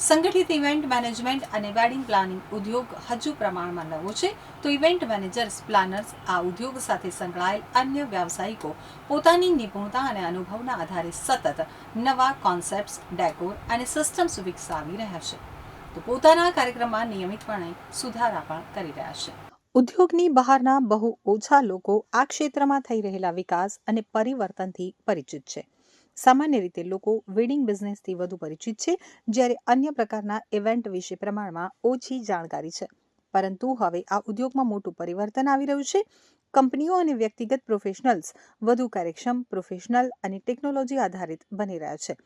સંગઠિત event management અને wedding planning ઉદ્યોગ હજુ પ્રમાણમાં નવો છે, તો ઇવેન્ટ મેનેજર્સ પ્લાનર્સ આ ઉદ્યોગ સાથે સંકળાયેલ અન્ય વ્યાવસાયિકો પોતાની નિપુણતા અને અનુભવના આધારે સતત નવા કોન્સેપ્ટ્સ, ડેકોર અને સિસ્ટમ્સ વિકસાવી રહ્યા છે, તો પોતાના કાર્યક્રમમાં નિયમિતપણે સુધારા પણ કરી રહ્યા છે. ઉદ્યોગની બહારના બહુ ઓછા લોકો આ ક્ષેત્રમાં થઈ રહેલા વિકાસ અને પરિવર્તનથી પરિચિત છે. સામાન્ય રીતે લોકો વેડિંગ બિઝનેસથી વધુ પરિચિત છે, જ્યારે અન્ય પ્રકારના ઇવેન્ટ વિશે પ્રમાણમાં ઓછી જાણકારી છે. પરંતુ હવે આ ઉદ્યોગમાં મોટું પરિવર્તન આવી રહ્યું છે. કંપનીઓ અને વ્યક્તિગત પ્રોફેશનલ્સ વધુ કાર્યક્ષમ, પ્રોફેશનલ અને ટેકનોલોજી આધારિત બની રહ્યા છે.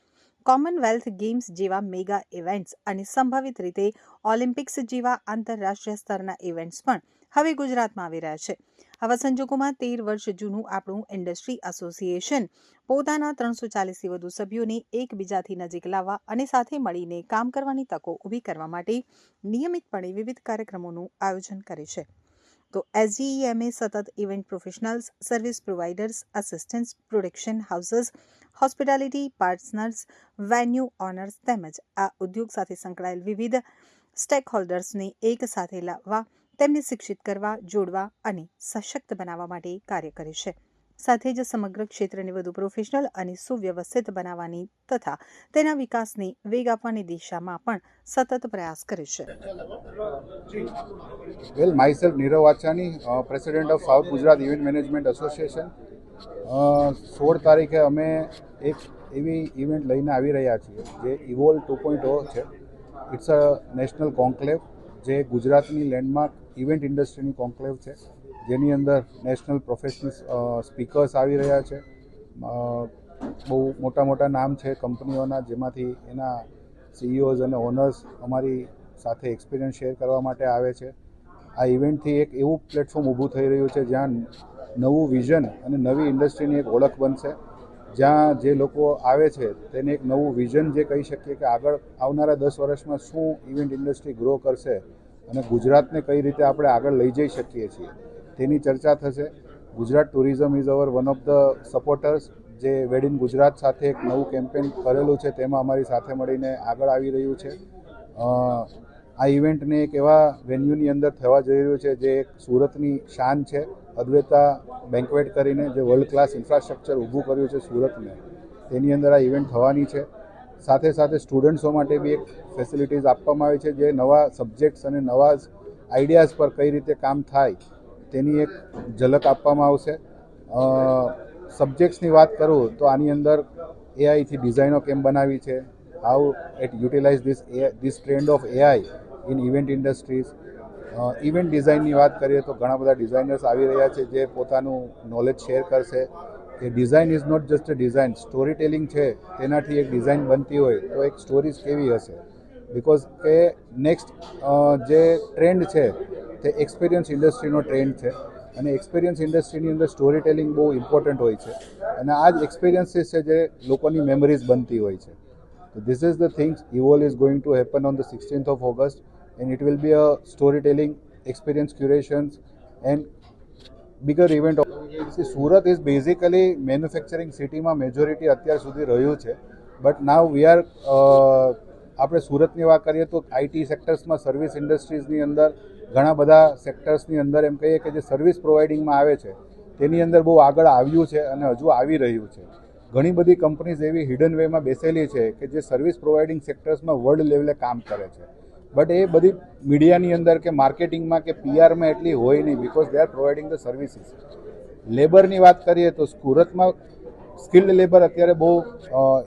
કોમનવેલ્થ ગેમ્સ જેવા મેગા ઇવેન્ટ્સ અને સંભવિત રીતે ઓલિમ્પિક્સ જેવા આંતરરાષ્ટ્રીય સ્તરના ઇવેન્ટ્સ પણ હવે ગુજરાતમાં આવી રહ્યા છે. આવા સંજોગોમાં 13 વર્ષ જૂનું આપણું ઇન્ડસ્ટ્રી એસોસિએશન પોતાના 340થી વધુ સભ્યોને એકબીજાથી નજીક લાવવા અને સાથે મળીને કામ કરવાની તકો ઊભી કરવા માટે નિયમિતપણે વિવિધ કાર્યક્રમોનું આયોજન કરે છે. તો SGEMએ સતત event professionals, service providers, assistants, production houses, hospitality partners, venue owners તેમજ આ ઉદ્યોગ સાથે સંકળાયેલ વિવિધ સ્ટેકહોલ્ડર્સને એક સાથે લાવવા, તેમને શિક્ષિત કરવા, જોડવા અને સશક્ત બનાવવા માટે કાર્ય કરે છે. સાથે જ સમગ્ર ક્ષેત્રને વધુ પ્રોફેશનલ અને સુવ્યવસ્થિત બનાવવાની તથા તેના વિકાસને વેગ આપવાની દિશામાં પણ સતત પ્રયાસ કરે છે. Well, myself Nirav Achani, President of South Gujarat Event Management Association. 16 તારીખે અમે એક એવી ઇવેન્ટ લઈને આવી રહ્યા છીએ જે ઇવોલ્વ 2.0 છે. ઇટ્સ અ નેશનલ કોન્ક્લેવ, જે ગુજરાતની લેન્ડમાર્ક ઇવેન્ટ ઇન્ડસ્ટ્રીની કોન્ક્લેવ છે, જેની અંદર નેશનલ પ્રોફેશનલ સ્પીકર્સ આવી રહ્યા છે. બહુ મોટા મોટા નામ છે કંપનીઓના, જેમાંથી એના CEOs અને ઓનર્સ અમારી સાથે એક્સપિરિયન્સ શેર કરવા માટે આવે છે. આ ઇવેન્ટથી એક એવું પ્લેટફોર્મ ઊભું થઈ રહ્યું છે જ્યાં નવું વિઝન અને નવી ઇન્ડસ્ટ્રીની એક ઓળખ બનશે, જ્યાં જે લોકો આવે છે તેને એક નવું વિઝન જે કહી શકીએ કે આગળ આવનારા 10 વર્ષમાં શું ઇવેન્ટ ઇન્ડસ્ટ્રી ગ્રો કરશે અને ગુજરાતને કઈ રીતે આપણે આગળ લઈ જઈ શકીએ છીએ તેની ચર્ચા થશે. Gujarat tourism is our one of the supporters, જે વેડ ઇન ગુજરાત સાથે એક નવું કેમ્પેન કરેલું છે, તેમાં અમારી સાથે મળીને આગળ આવી રહ્યું છે. આ ઇવેન્ટને એક એવા વેન્યુની અંદર થવા જઈ રહ્યું છે જે એક સુરતની શાન છે, અદ્વૈતા બેન્ક્વેટ કરીને, જે વર્લ્ડ ક્લાસ ઇન્ફ્રાસ્ટ્રક્ચર ઊભું કર્યું છે સુરતને, તેની અંદર આ ઇવેન્ટ થવાની છે. સાથે સાથે સ્ટુડન્ટ્સો માટે બી એક ફેસિલિટીઝ આપવામાં આવી છે, જે નવા સબ્જેક્ટ્સ અને નવા આઈડિયાઝ પર કઈ રીતે કામ થાય તેની એક ઝલક આપવામાં આવશે. સબ્જેક્ટ્સની વાત કરું તો આની અંદર એઆઈથી ડિઝાઇનો કેમ બનાવી છે, how it utilise this trend of AI in event industries. Event ડિઝાઇનની વાત કરીએ તો ઘણા બધા ડિઝાઇનર્સ આવી રહ્યા છે જે પોતાનું નોલેજ શેર કરશે કે design is not just a design, story telling છે તેનાથી એક ડિઝાઇન બનતી હોય તો એક સ્ટોરીઝ કેવી હશે. બિકોઝ કે નેક્સ્ટ જે ટ્રેન્ડ છે તે એક્સપિરિયન્સ ઇન્ડસ્ટ્રીનો ટ્રેન્ડ છે, અને એક્સપિરિયન્સ ઇન્ડસ્ટ્રીની અંદર સ્ટોરી ટેલિંગ બહુ ઇમ્પોર્ટન્ટ હોય છે, અને આ જ એક્સપિરિયન્સીસ છે જે લોકોની મેમરીઝ બનતી હોય છે. So this is the things Evol is going to happen on the 16th of August, and it will be a storytelling, experience curations and bigger event. See, Surat is basically manufacturing city માં majority અત્યાર સુધી રહ્યું છે, but now we are આપણે સુરતની વાત કરીએ તો આઈટી સેક્ટર્સમાં, સર્વિસ ઇન્ડસ્ટ્રીઝની અંદર ઘણા બધા સેક્ટર્સની અંદર એમ કહીએ કે જે સર્વિસ પ્રોવાઇડિંગમાં આવે છે તેની અંદર બહુ આગળ આવ્યું છે અને હજુ આવી રહ્યું છે. ઘણી બધી કંપનીઝ એવી હિડન વેમાં બેસેલી છે કે જે સર્વિસ પ્રોવાઇડિંગ સેક્ટર્સમાં વર્લ્ડ લેવલે કામ કરે છે, બટ એ બધી મીડિયાની અંદર કે માર્કેટિંગમાં કે પીઆરમાં એટલી હોય નહીં, because they are providing the services. લેબરની વાત કરીએ તો સુરતમાં સ્કિલ્ડ લેબર અત્યારે બહુ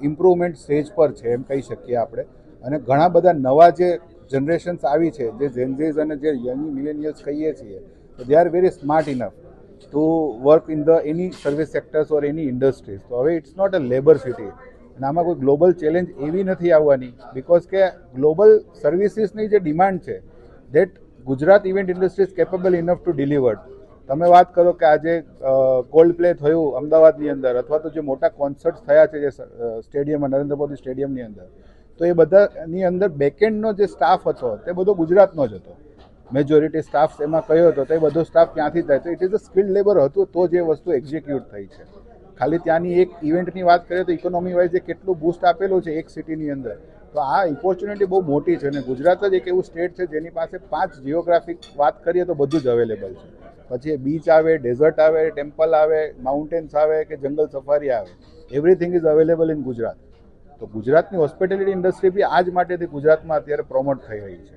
ઇમ્પ્રુવમેન્ટ સ્ટેજ પર છે એમ કહી શકીએ આપણે, અને ઘણા બધા નવા જે જનરેશન્સ આવી છે, જે જેનઝીઝ અને જે યંગ મિલેનિયલ્સ કહીએ છીએ, they are very smart enough to work in the any service sectors or any industries. તો હવે it's not a labour city, અને આમાં કોઈ ગ્લોબલ ચેલેન્જ એવી નથી આવવાની, બિકોઝ કે ગ્લોબલ સર્વિસીસની જે ડિમાન્ડ છે that Gujarat event industry is capable enough to deliver. તમે વાત કરો કે આજે કોલ્ડ પ્લે થયું અમદાવાદની અંદર, અથવા તો જે મોટા કોન્સર્ટ થયા છે જે સ્ટેડિયમ, નરેન્દ્ર મોદી સ્ટેડિયમની અંદર, તો એ બધાની અંદર બેકએન્ડનો જે સ્ટાફ હતો તે બધો ગુજરાતનો જ હતો. મેજોરિટી સ્ટાફ એમાં કયો હતો તો એ બધો સ્ટાફ ત્યાંથી જ થાય. તો it is a skilled labour હતું તો જે વસ્તુ એક્ઝિક્યુટ થઈ છે. ખાલી ત્યાંની એક ઇવેન્ટની વાત કરીએ તો ઇકોનોમી વાઇઝ એ કેટલું બૂસ્ટ આપેલું છે એક સિટીની અંદર, તો આ ઓપોર્ચ્યુનિટી બહુ મોટી છે અને ગુજરાત જ એક એવું સ્ટેટ છે જેની પાસે 5 જિયોગ્રાફિક વાત કરીએ તો બધું જ અવેલેબલ છે. પછી બીચ આવે, ડેઝર્ટ આવે, ટેમ્પલ આવે, માઉન્ટેન્સ આવે કે જંગલ સફારી આવે, everything is available in Gujarat. તો ગુજરાતની હોસ્પિટાલિટી ઇન્ડસ્ટ્રી બી આ જ માટેથી ગુજરાતમાં અત્યારે પ્રમોટ થઈ રહી છે.